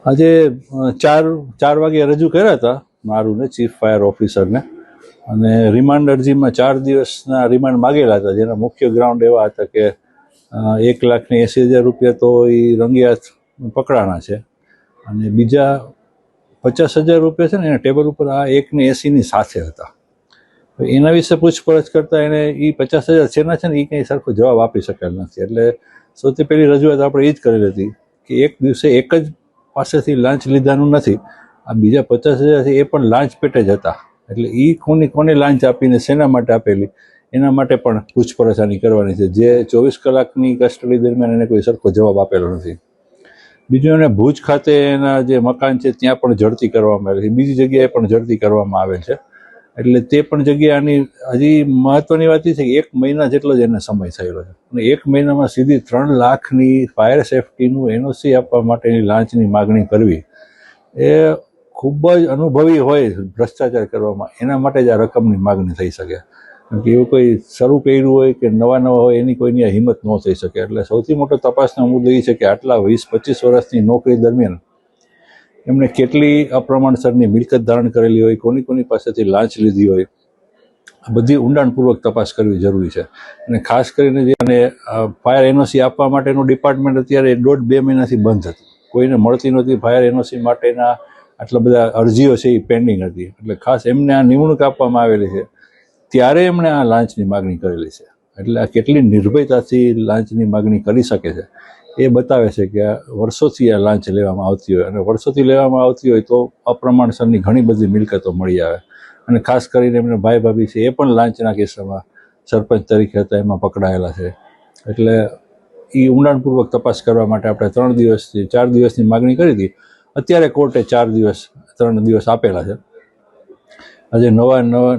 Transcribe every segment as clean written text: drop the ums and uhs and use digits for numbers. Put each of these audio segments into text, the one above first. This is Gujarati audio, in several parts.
આજે ચાર વાગે રજૂ કર્યા હતા મારું ને ચીફ ફાયર ઓફિસરને, અને રિમાન્ડ અરજીમાં 4 દિવસના રિમાન્ડ માગેલા હતા, જેના મુખ્ય ગ્રાઉન્ડ એવા હતા કે 1,80,000 રૂપિયા તો એ રંગિયાત પકડાણા છે, અને બીજા 50,000 રૂપિયા છે ને એના ટેબલ ઉપર આ 1,80,000ની સાથે હતા. એના વિશે પૂછપરછ કરતા એને એ 50,000 છેના છે ને એ કંઈ સરખો જવાબ આપી શકેલ નથી. એટલે સૌથી પહેલી રજૂઆત આપણે એ જ કરેલી હતી કે એક દિવસે એક જ પાસેથી લાંચ લીધાનું નથી, આ બીજા 50,000 છે એ પણ લાંચ પેટે જ હતા. એટલે એ કોને લાંચ આપીને શેના માટે આપેલી એના માટે પણ પૂછપરછ આની કરવાની છે, જે 24 કલાકની કસ્ટડી દરમિયાન એને કોઈ સરખો જવાબ આપેલો નથી. બીજું એને ભુજ ખાતે એના જે મકાન છે ત્યાં પણ ઝડપી કરવામાં આવેલ છે, બીજી જગ્યાએ પણ ઝડપી કરવામાં આવેલ છે. એટલે તે પણ જગ્યાએ આની હજી મહત્વની વાત એ છે કે 1 મહિના જેટલો જ એને સમય થયેલો છે, અને 1 મહિનામાં સીધી 3 લાખની ફાયર સેફટીનું એનઓસી આપવા માટેની લાંચની માગણી કરવી એ ખૂબ જ અનુભવી હોય ભ્રષ્ટાચાર કરવામાં, એના માટે જ આ રકમની માગણી થઈ શકે. કારણ કે એવું કોઈ શરૂ કર્યું હોય કે નવા હોય એની કોઈની હિંમત ન થઈ શકે. એટલે સૌથી મોટો તપાસનો મુદ્દો એ છે કે આટલા 20-25 વર્ષની નોકરી દરમિયાન એમણે કેટલી અપ્રમાણસરની મિલકત ધારણ કરેલી હોય, કોની પાસેથી લાંચ લીધી હોય, આ બધી ઊંડાણપૂર્વક તપાસ કરવી જરૂરી છે. અને ખાસ કરીને જે ફાયર એનઓસી આપવા માટેનું ડિપાર્ટમેન્ટ અત્યારે 1.5-2 મહિનાથી બંધ હતું, કોઈને મળતી નહોતી. ફાયર એનઓસી માટેના આટલા બધા અરજીઓ છે એ પેન્ડિંગ હતી. એટલે ખાસ એમને આ નિમણૂક આપવામાં આવેલી છે ત્યારે એમણે આ લાંચની માગણી કરેલી છે. એટલે આ કેટલી નિર્ભયતાથી લાંચની માગણી કરી શકે છે એ બતાવે છે કે વર્ષોથી આ લાંચ લેવામાં આવતી હોય, અને વર્ષોથી લેવામાં આવતી હોય તો અપ્રમાણસરની ઘણી બધી મિલકતો મળી આવે. અને ખાસ કરીને એમને ભાઈ ભાભી છે એ પણ લાંચના કિસ્સામાં સરપંચ તરીકે હતા, એમાં પકડાયેલા છે. એટલે એ ઊંડાણપૂર્વક તપાસ કરવા માટે આપણે 3 દિવસથી 4 દિવસની માગણી કરી હતી. અત્યારે કોર્ટે 3 દિવસ આપેલા છે. આજે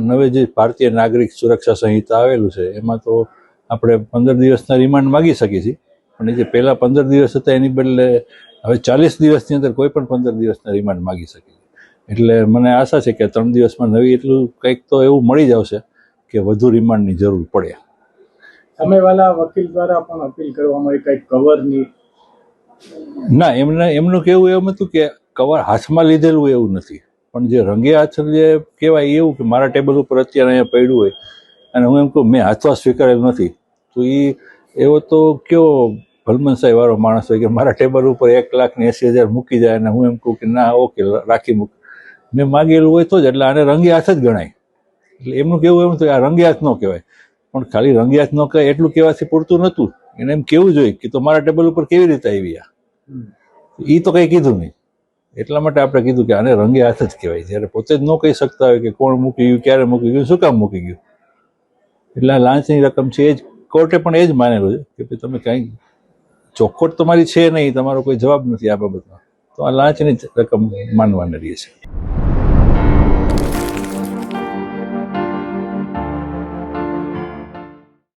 નવે જે ભારતીય નાગરિક સુરક્ષા સંહિતા આવેલું છે એમાં તો આપણે 15 દિવસના રિમાન્ડ માગી શકીએ છીએ, પણ એ જે પહેલા 15 દિવસ હતા એની બદલે હવે 40 દિવસની અંદર કોઈ પણ 15 દિવસના રિમાન્ડ માગી શકીએ. એટલે મને આશા છે કે 3 દિવસમાં નવી એટલું કંઈક તો એવું મળી જશે કે વધુ રિમાન્ડની જરૂર પડે. સામેવાળા વકીલ દ્વારા પણ અપીલ કરવામાં આવી કંઈક કવરની? ના, એમનું કહેવું એમ હતું કે કવર હાથમાં લીધેલું એવું નથી, પણ જે રંગે હાથ જે કહેવાય એવું કે મારા ટેબલ ઉપર અત્યારે અહીંયા પડ્યું હોય અને હું એમ કહું મેં હાથમાં સ્વીકારેલું નથી, તો એવો તો કેવો ભલમનસાઈ વાળો માણસ હોય કે મારા ટેબલ ઉપર 1,80,000 મૂકી જાય અને હું એમ કહું કે ના ઓકે રાખી મૂક, મેં માગેલું હોય તો જ. એટલે આને રંગે હાથ જ ગણાય. એટલે એમનું કેવું એમ હતું આ રંગે હાથ ન કહેવાય, પણ ખાલી રંગે હાથ ન કહેવાય એટલું કહેવાથી પૂરતું નહોતું. એને એમ કેવું જોઈએ કે તો મારા ટેબલ ઉપર કેવી રીતે આવી આ, એ તો કંઈ કીધું નહીં. એટલા માટે આપણે કીધું કે આને રંગે હાથ જ કહેવાય. જ્યારે પોતે જ ન કહી શકતા હોય કે કોણ મૂકી ગયું, ક્યારે મૂકી ગયું, શું કામ મૂકી ગયું. એટલે આ લાંચની રકમ છે એ જ કોર્ટે પણ એ જ માનેલું છે કે તમે કાંઈ ચોખવટ તમારી છે નહીં, તમારો કોઈ જવાબ નથી આ બાબતમાં, તો આ લાંચની રકમ માનવાની રહી છે.